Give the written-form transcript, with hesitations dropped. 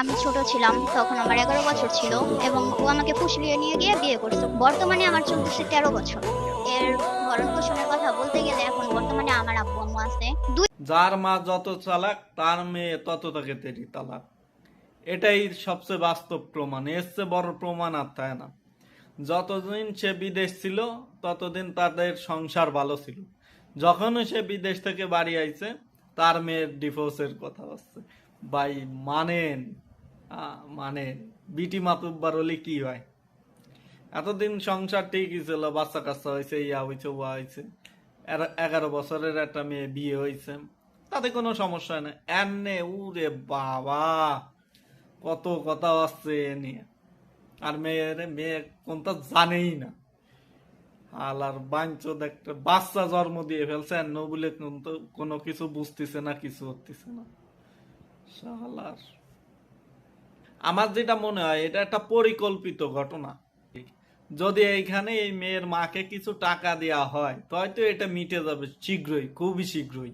আমি ছোট ছিলাম, তখন আমার 11 বছর ছিল এবং ও আমাকে ফুসলিয়ে নিয়ে গিয়ে বিয়ে করতো। বর্তমানে আমার চলতেছে 13 বছর। এর ভরণ পোষণের কথা বলতে গেলে এখন বর্তমানে আমার আব্বু আম্মু আছে। যার মা যত চালাক তার মেয়ে তত তাকে তেরি তালাক। এটাই সবচেয়ে বাস্তব প্রমাণ, এর চেয়ে বড় প্রমাণ আর থাকে না। যতদিন সে বিদেশ ছিল ততদিন তাদের সংসার ভালো ছিল। যখনই সে বিদেশ থেকে বাড়ি আইছে তার মেয়ের ডিভোর্সের কথা হচ্ছে। ভাই মানেন, মানেন বিটি মাতুব্বার হলে কি হয়? এতদিন সংসার ঠিকই ছিল, বাচ্চা কাচ্চা হয়েছে, ইয়া হয়েছে, ওয়া হয়েছে, 11 বছরের একটা মেয়ে বিয়ে হয়েছে, তাতে কোনো সমস্যা নেই। এমনে উরে বাবা কত কথা আসছে এ নিয়ে। আর মেয়ে কোনটা জানেই না। আলার বাঞ্চোদ একটা বাচ্চা জন্ম দিয়ে ফেলছে আর নো বলে কোনো কিছু বুঝতেছে না, কিছু হতেছে না শালার। আমার যেটা মনে হয় এটা একটা পরিকল্পিত ঘটনা। যদি এইখানে এই মেয়ের মাকে কিছু টাকা দেওয়া হয় তো হয়তো এটা মিটে যাবে শীঘ্রই, খুবই শীঘ্রই।